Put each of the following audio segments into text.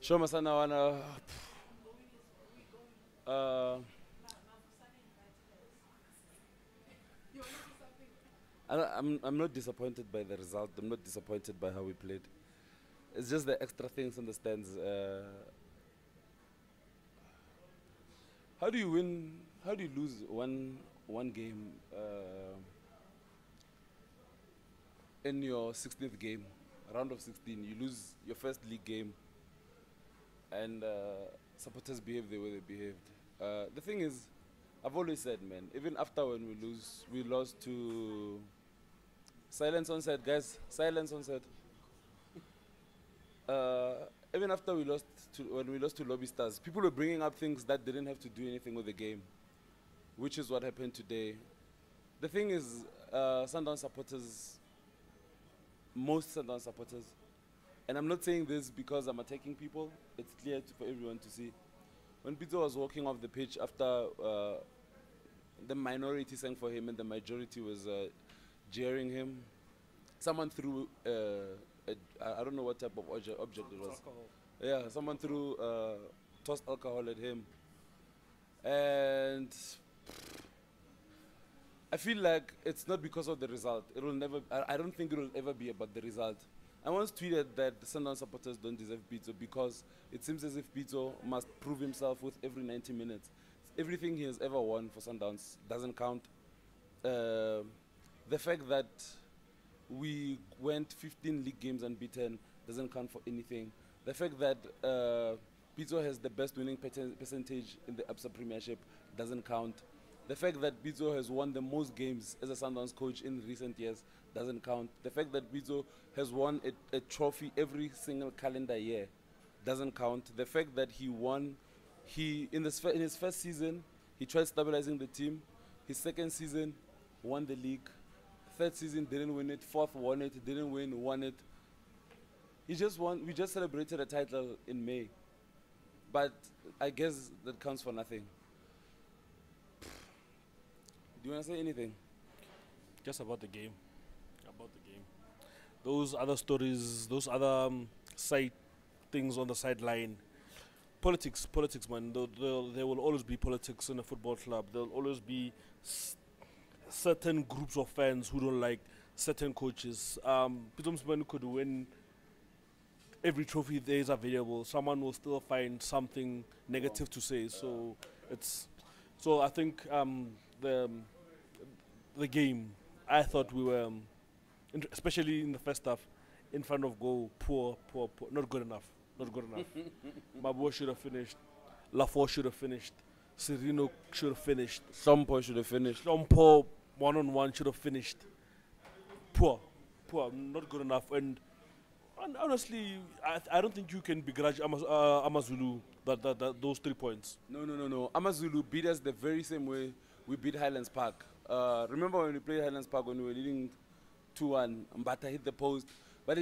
Show Masana wana. Uh, I'm not disappointed by the result. I'm not disappointed by how we played. It's just the extra things on the stands. How do you win? How do you lose one game in your 16th game, round of 16? You lose your first league game, and supporters behave the way they behaved. The thing is, I've always said, man, even after when we lost to silence on set, guys. Silence on set. Even after when we lost to Lobby Stars, people were bringing up things that didn't have to do anything with the game, which is what happened today. The thing is, Sundowns supporters, most Sundowns supporters, and I'm not saying this because I'm attacking people. It's clear for everyone to see. When Peter was walking off the pitch after the minority sang for him and the majority was jeering him, someone threw I don't know what type of object it was. Alcohol. Yeah, someone threw tossed alcohol at him, and I feel like it's not because of the result. It will never. I don't think it will ever be about the result. I once tweeted that the Sundowns supporters don't deserve Pito because it seems as if Pito must prove himself with every 90 minutes. Everything he has ever won for Sundowns doesn't count. The fact that we went 15 league games unbeaten doesn't count for anything. The fact that Pito has the best winning percentage in the Absa Premiership doesn't count. The fact that Pito has won the most games as a Sundowns coach in recent years doesn't count. The fact that Pito has won a trophy every single calendar year doesn't count. The fact that in his first season, he tried stabilizing the team. His second season, won the league. Third season, didn't win it. Fourth, won it. Didn't win, won it. He just won. We just celebrated a title in May. But I guess that counts for nothing. Do you want to say anything? Just about the game. About the game. Those other stories, those other side things on the sideline. Politics, man. There will always be politics in a football club. There will always be certain groups of fans who don't like certain coaches. Peter Msimani could win every trophy there is available. Someone will still find something negative to say. So I think the game, I thought we were, especially in the first half, in front of goal, poor, not good enough. Mabo should have finished. Lafort should have finished. Serino should have finished. Sompo should have finished. Sompo one-on-one should have finished. Poor, not good enough. And honestly, I don't think you can begrudge Amazulu those 3 points. No. Amazulu beat us the very same way we beat Highlands Park. Remember when we played Highlands Park when we were leading 2-1, Mbata hit the post. But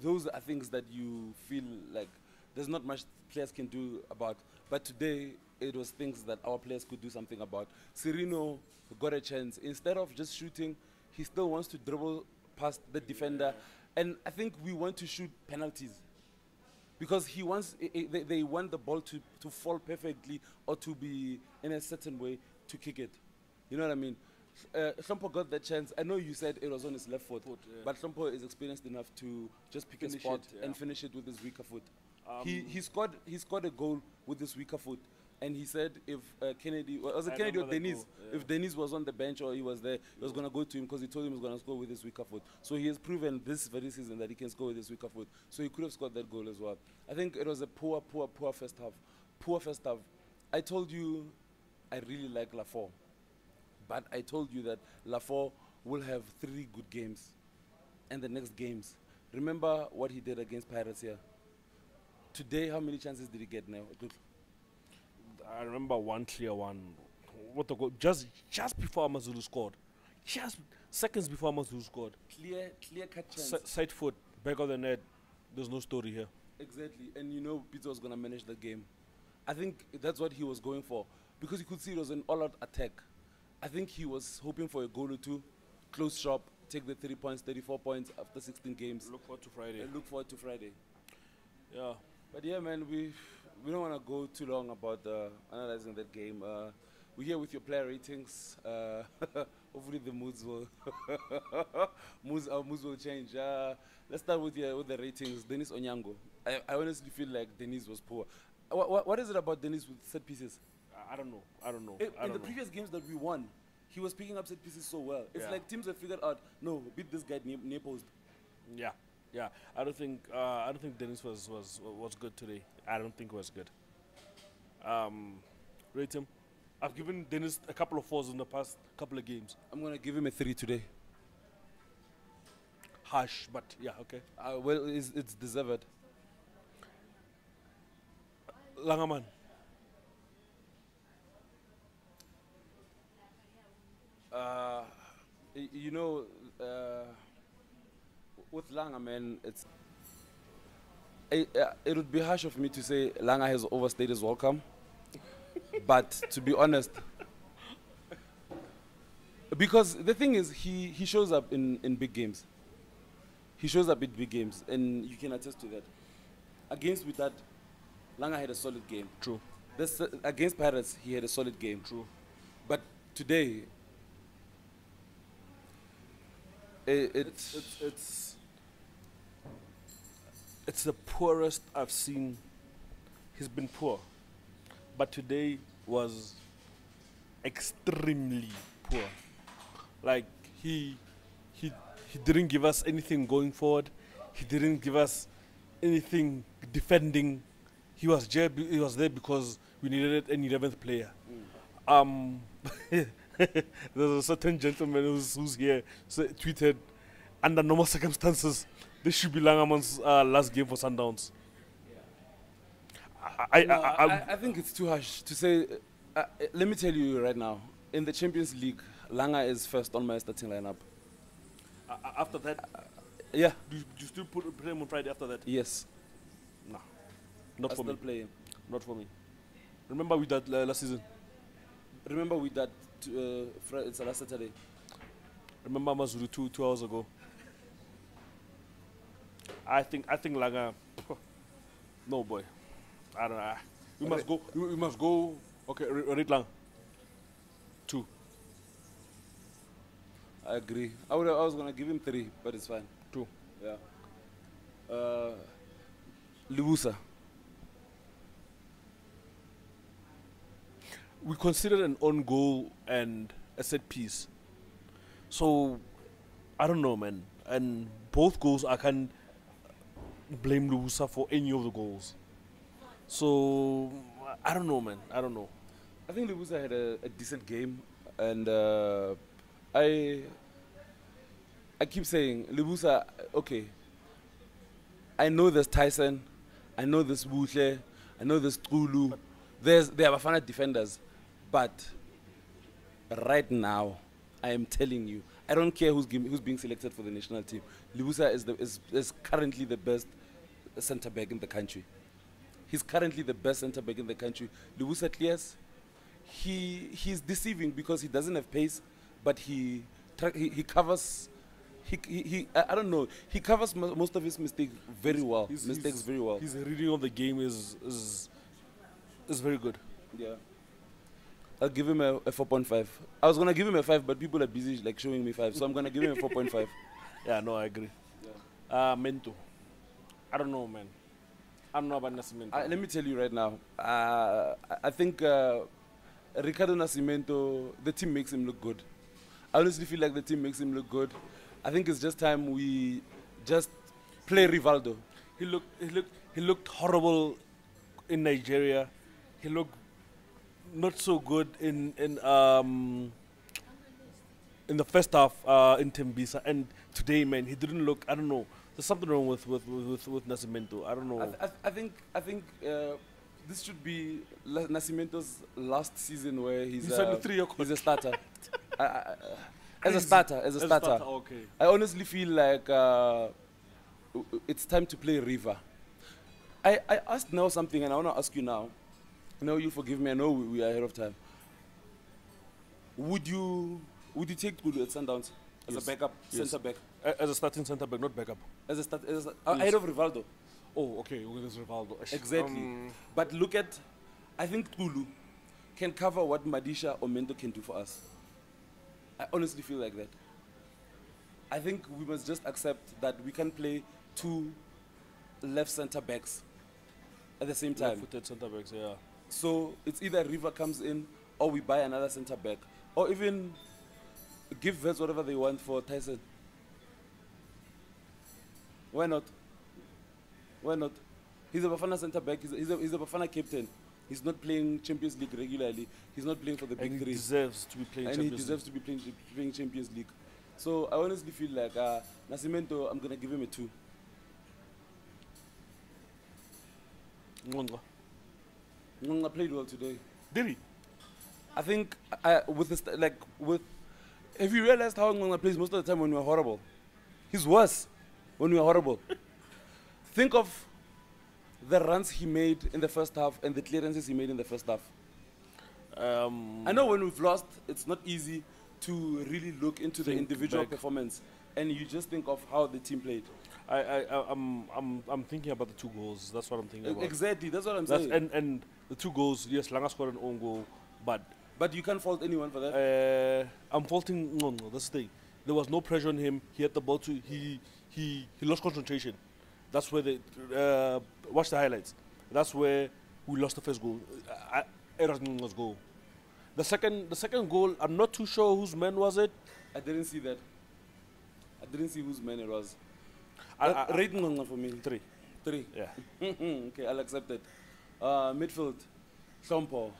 those are things that you feel like there's not much players can do about. But today, it was things that our players could do something about. Serino got a chance. Instead of just shooting, he still wants to dribble past the defender. And I think we want to shoot penalties. Because they want the ball to fall perfectly or to be in a certain way to kick it. You know what I mean? Sompo got that chance. I know you said it was on his left foot, but Sompo is experienced enough to just pick a spot and finish it with his weaker foot. He scored a goal with his weaker foot, and he said if Kennedy or Denise, if Denise was on the bench or he was there, he was gonna go to him because he told him he was gonna score with his weaker foot. So he has proven this very season that he can score with his weaker foot. So he could have scored that goal as well. I think it was a poor first half. Poor first half. I told you, I really like Lafort. But I told you that Lafort will have 3 good games. And the next games. Remember what he did against Pirates here? Today, how many chances did he get now? I remember one clear one. What the goal? Just before Amazulu scored. Just seconds before Amazulu scored. Clear cut chance. Side foot, back of the net. There's no story here. Exactly. And you know Peter was going to manage the game. I think that's what he was going for. Because you could see it was an all-out attack. I think he was hoping for a goal or two, close shop, take the 3 points, 34 points after 16 games. Look forward to Friday. And look forward to Friday. Yeah. But yeah, man, we don't want to go too long about analyzing that game. We're here with your player ratings. Hopefully the moods will moods will change. Let's start with the ratings. Dennis Onyango. I honestly feel like Dennis was poor. What is it about Dennis with set pieces? I don't know. I don't know. In the previous games that we won, he was picking up set pieces so well. It's like teams have figured out, no, beat this guy near post. Yeah, yeah. I don't think Dennis was good today. I don't think it was good. Rate him. I've given Dennis a couple of 4s in the past couple of games. I'm gonna give him a 3 today. Harsh, but yeah, okay. Well, it's deserved. Langaman. You know, with Langa, man, it would be harsh of me to say Langa has overstayed his welcome. But to be honest, because the thing is, he shows up in big games. He shows up in big games, and you can attest to that. Against with that, Langa had a solid game. True. Against Pirates, he had a solid game. True. But today, it's the poorest I've seen. He's been poor, but today was extremely poor. Like he didn't give us anything going forward. He didn't give us anything defending. He was there because we needed an 11th player. There's a certain gentleman who's here tweeted, under normal circumstances, this should be Langaman's last game for Sundowns. I think it's too harsh to say. Let me tell you right now, in the Champions League, Langa is first on my starting lineup. After that, yeah. Do you still put him on Friday after that? Yes. No, not I for still me. play him. Not for me. Remember we did last season. Remember we did it's last Saturday. Remember Amazulu 2 hours ago. I think Langa. No boy. I don't know. We must go. We must go. Okay, read Lang. 2. I agree. I was gonna give him 3, but it's fine. 2. Yeah. Libusa. We considered an own goal and a set piece. So I don't know, man. And both goals, I can't blame Libusa for any of the goals. So I don't know, man. I don't know. I think Libusa had a decent game, and I keep saying Libusa. Okay, I know there's Tyson, I know there's Buhle, I know there's Tulu. There are Bafana defenders, but right now, I am telling you, I don't care who's being selected for the national team. Libusa is currently the best centre back in the country. He's currently the best centre back in the country. Libusa clears. He's deceiving because he doesn't have pace, but he covers. I don't know. He covers most of his mistakes very well. Very well. His reading of the game is very good. Yeah. I'll give him a 4.5. I was gonna give him a 5, but people are busy like showing me 5, so I'm gonna give him a 4.5. Yeah, no, I agree. Yeah. Mento. I don't know, man. I don't know about Nascimento. Let me tell you right now. I think Ricardo Nascimento, the team makes him look good. I honestly feel like the team makes him look good. I think it's just time we just play Rivaldo. He looked horrible in Nigeria. He looked not so good in the first half in Tembisa, and today, man, he didn't look. I don't know. There's something wrong with Nascimento. I don't know. I think this should be Nascimento's last season where he's a starter. As a starter. Okay. I honestly feel like it's time to play River. I asked now something, and I want to ask you now. No, you forgive me. I know we are ahead of time. Would you take Kulu at Sundowns as a backup centre back? As a starting centre back, not backup. As a ahead of Rivaldo. Oh, okay. Well, there's Rivaldo. Exactly. But look at, I think Tulu can cover what Madisha or Mendo can do for us. I honestly feel like that. I think we must just accept that we can play two left center backs at the same time. Left-footed centre backs, yeah. So it's either River comes in or we buy another center back. Or even give Vets whatever they want for Tyson. Why not? Why not? He's a Bafana center back. He's a Bafana captain. He's not playing Champions League regularly. He's not playing for the big And he three. deserves to be playing And Champions he deserves to be playing Champions League. So I honestly feel like Nascimento, I'm going to give him a 2. League. Ngonga played well today. Did he? I think with have you realized how Ngonga plays most of the time when we are horrible? He's worse when we are horrible. Think of the runs he made in the first half and the clearances he made in the first half. I know when we've lost, it's not easy to really look into the Think individual back. performance, and you just think of how the team played. I'm thinking about the 2 goals. That's what I'm thinking about. Exactly, that's what I'm That's, saying. and the 2 goals, yes, Langa scored an own goal, but But you can't fault anyone for that. I'm faulting no, that's the thing. There was no pressure on him. He had the ball to he lost concentration. That's where the watch the highlights. That's where we lost the first goal. It was Ngonga's goal. The second goal, I'm not too sure whose man was it. I didn't see that. I didn't see whose man it was. I- Rate Ngonga for me. 3. 3. Yeah. Okay, I'll accept it. Midfield, Shompo.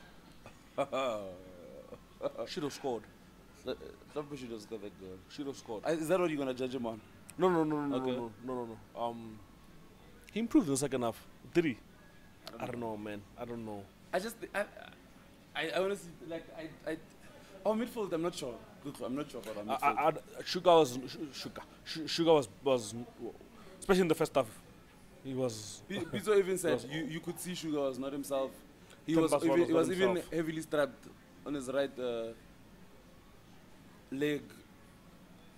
Should have scored. Shompo should have scored that goal. Should have scored. Is that what you're gonna judge him on? No, Okay. no. He improved in the second half. Did he? I don't know, man. I don't know. I honestly like our midfield. I'm not sure. I'm not sure about our midfield. Sugar was especially in the first half. He was. Pizzo even said was- you could see Sugar was not himself. He Ten was past one even, he was was not even himself. heavily strapped on his right leg.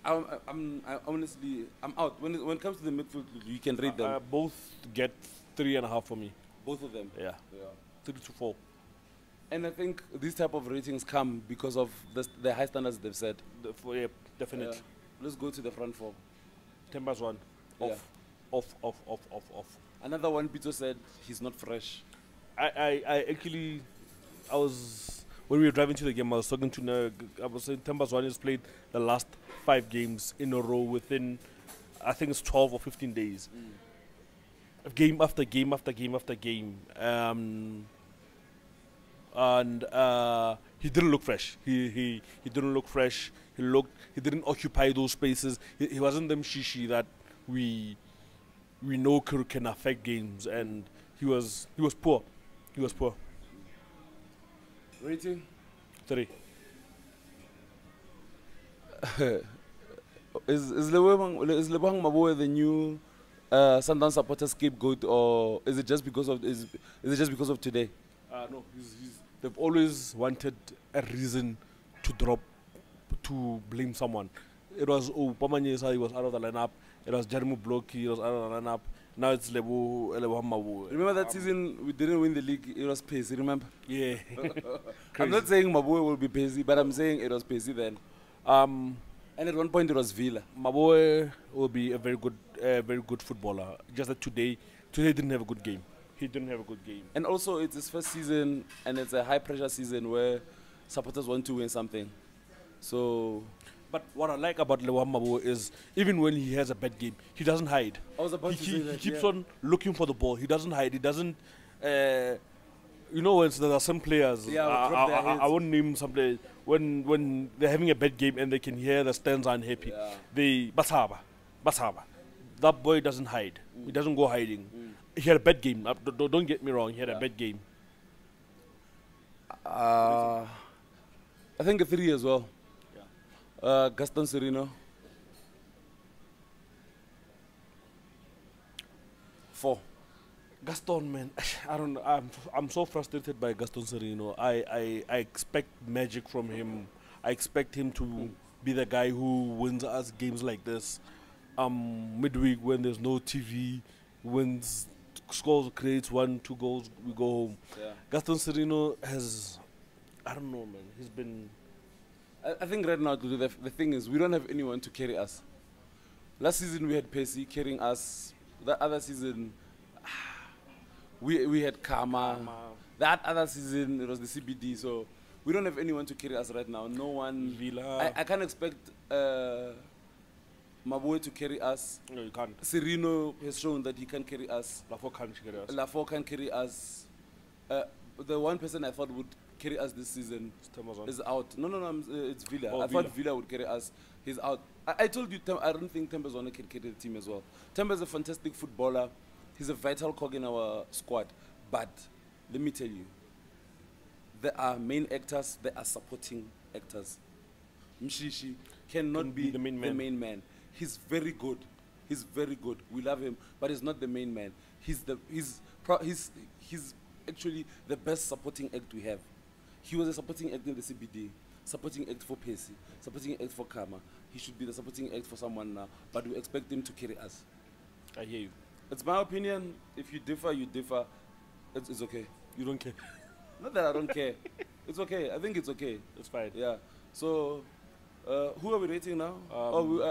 I'm honestly I'm out. When it comes to the midfield, you can rate them. Both get 3.5 for me. Both of them. Yeah, Yeah. 3 to 4. And I think these type of ratings come because of the high standards they've set. Yeah, definitely. Yeah. Let's go to the front four. 10 past 1. Yeah. Off. Another one, Pito said he's not fresh. I actually, when we were driving to the game, I was talking to Nerd. I was saying Tembas One has played the last 5 games in a row within, I think it's 12 or 15 days. Game after game after game after game. And he didn't look fresh. He didn't look fresh. He didn't occupy those spaces. He wasn't them shishi that we know can affect games, and he was poor. He was poor. Rating? 3. Is Lebohang Maboe the new Sundowns supporter scapegoat, or is it just because of today? No, they've always wanted a reason to blame someone. It was Pamanyesa, he was out of the lineup. It was Jeremy Block, he was out of the lineup. Now it's Lebohang Maboe. Remember that season we didn't win the league? It was Pacey, remember? Yeah. I'm not saying Maboe will be Pacey, but I'm saying it was Pacey then. And at one point it was Villa. Maboe will be a very good footballer. Just that today didn't have a good game. He didn't have a good game. And also it's his first season, and it's a high pressure season where supporters want to win something. So, but what I like about Lebohang Maboe is even when he has a bad game, he doesn't hide. I was about to say that, He keeps yeah. on looking for the ball. He doesn't hide. He doesn't. You know, when there are some players, Yeah, drop their heads. I won't name some players, when they're having a bad game and they can hear the stands are unhappy, Yeah. they basaba. That boy doesn't hide. He doesn't go hiding. He had a bad game. Don't get me wrong. He had a bad game. I think a 3 as well. Gaston Serino. 4. Gaston, man, I don't know. I'm so frustrated by Gaston Serino. I expect magic from him. I expect him to be the guy who wins us games like this. Midweek when there's no TV, wins scores, creates 1-2 goals, we go home. Yeah. Gaston Serino has, I don't know, man. He's been. I think right now, the thing is, we don't have anyone to carry us. Last season, we had Percy carrying us. That other season, we had Karma. That other season, it was the CBD. So we don't have anyone to carry us right now. No one. Villa. I can't expect Maboe to carry us. No, you can't. Serino has shown that he can carry us. Lafo can't carry us. Lafo can carry us. The one person I thought would carry us this season is out. No, it's Villa. Oh, I thought Villa would carry us. He's out. I told you, I don't think Tembezwana can carry the team as well. Temba's a fantastic footballer. He's a vital cog in our squad. But let me tell you, there are main actors, there are supporting actors. Mshishi cannot be the main man. He's very good. He's very good. We love him, but he's not the main man. He's actually the best supporting act we have. He was a supporting act in the CBD, supporting act for Percy, supporting act for Karma. He should be the supporting act for someone now, but we expect him to carry us. I hear you. It's my opinion. If you differ, you differ. It's okay. You don't care. Not that I don't care. It's okay. I think it's okay. It's fine. Yeah. So, who are we rating now?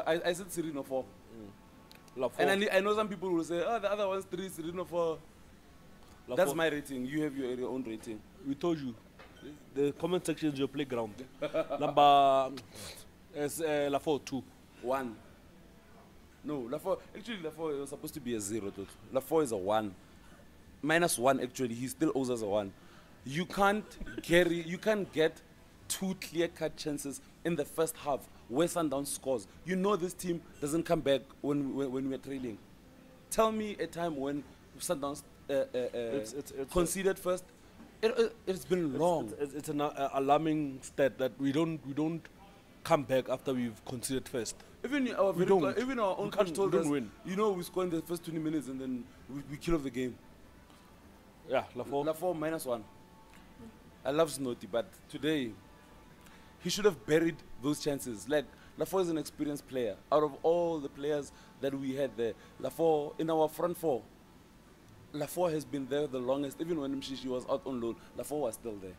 I said Serino 4. And I know some people will say, oh, the other one's 3, Serino 4. That's my rating. You have your own rating. We told you. The comment section is your playground. Number is Lafo 2. 1. No, Lafo. Actually, Lafo was supposed to be a 0. Lafo is a 1. -1 actually. He still owes us a 1. You can't get 2 clear-cut chances in the first half where Sundowns scores. You know this team doesn't come back when we're trailing. Tell me a time when Sundowns conceded first. It's been long. It's an alarming stat that we don't come back after we've conceded first. Even our own coach told us, win. You know, we score in the first 20 minutes and then we kill off the game. Yeah, Lafo -1. I love Snotty, but today he should have buried those chances. Like, Lafo is an experienced player. Out of all the players that we had there, Lafo, in our front four, Lafo has been there the longest. Even when Mshishi was out on loan, Lafo was still there.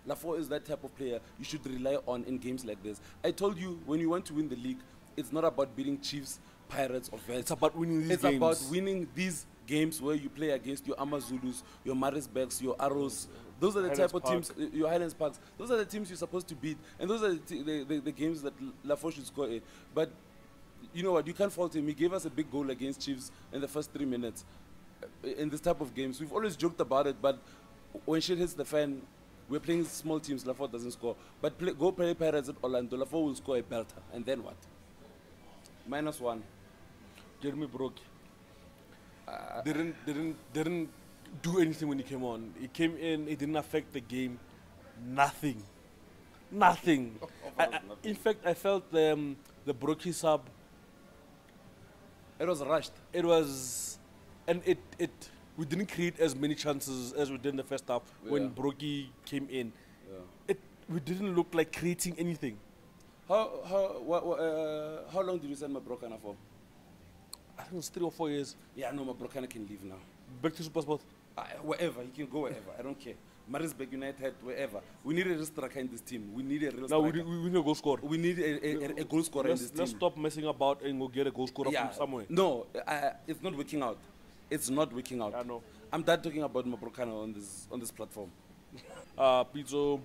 Lafo is that type of player you should rely on in games like this. I told you, when you want to win the league, it's not about beating Chiefs, Pirates, or Vets. It's about winning these games. It's about winning these games where you play against your Amazulus, your Maritzburgs, your Arrows. Those are the type of teams, your Highlands Parks. Those are the teams you're supposed to beat. And those are the games that Lafo should score in. But you know what? You can't fault him. He gave us a big goal against Chiefs in the first 3 minutes. In this type of games, we've always joked about it, but when shit hits the fan, we're playing small teams, Lafo doesn't score. But go play Pirates at Orlando, Lafo will score a belter. And then what? -1. Jeremy Brook didn't do anything when he came on. He came in, it didn't affect the game. Nothing. In fact, I felt the Brookie sub. It was rushed. It was, and we didn't create as many chances as we did in the first half when Brookie came in. Yeah. We didn't look like creating anything. How long did you send Mabrokana for? I think it's 3 or 4 years. Yeah, no, Mabrokana can leave now. Back to Supersport? Wherever, he can go wherever. I don't care. Maritzburg United, wherever. We need a real striker in this team. We need a real striker. No, we need a goal scorer. We need a goal scorer in this team. Let's stop messing about and go get a goal scorer from somewhere. No, it's not working out. It's not working out. I know. I'm done talking about Mabrokana on this platform. Pizzo.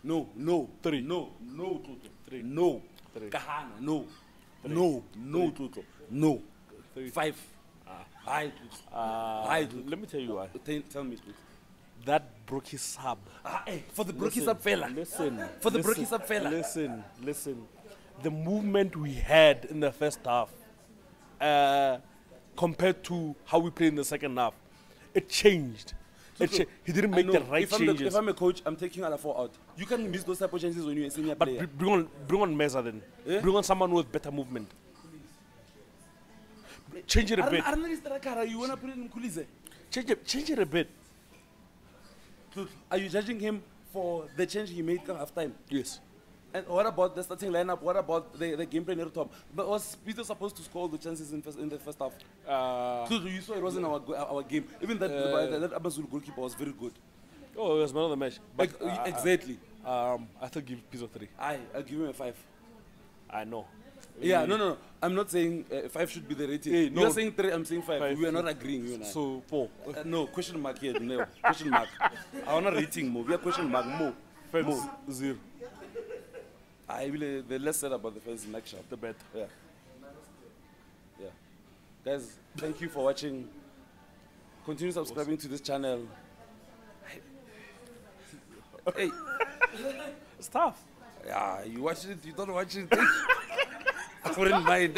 No. 3. No. 3. No. 3. Kahana. No. 3. No. 3. No. 3. 5. Let me tell you why. Tell me, please. That Brookie sub. For the Brookie sub fella. Listen. For the Brookie sub fella. Listen. The movement we had in the first half, compared to how we played in the second half, it changed. He didn't make the right changes. If I'm a coach, I'm taking Alafo out. You can miss those type of chances when you're a senior player. But bring on Meza then. Yeah? Bring on someone with better movement. Change it a bit. You want to put it in Kulize? Change it a bit. Are you judging him for the change he made half time? Yes. And what about the starting lineup? What about the gameplay near the top? But was Peter supposed to score all the chances in the first half? So you saw it wasn't our game. Even that Amazulu goalkeeper was very good. Oh, it was man of the match. But, Exactly. I think give Pizzo 3. I'll give him a 5. I know. Yeah, no. I'm not saying 5 should be the rating. Hey, no. You're saying 3, I'm saying 5. We are not agreeing, you and I. So 4. No, question mark here. No, question mark. I want a rating more. We are question mark more. Fans 0. I really, the less said about the fans, the next shot. The better. Yeah. Yeah. Guys, thank you for watching. Continue subscribing to this channel. Hey. It's tough. Yeah, you watch it, you don't watch it. I wouldn't mind.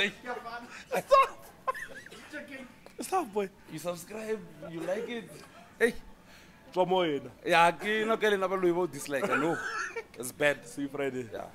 It's tough, boy. You subscribe, you like it. Hey. Draw more in. Yeah, you're not getting a dislike. I know. It's bad. See you Friday. Yeah.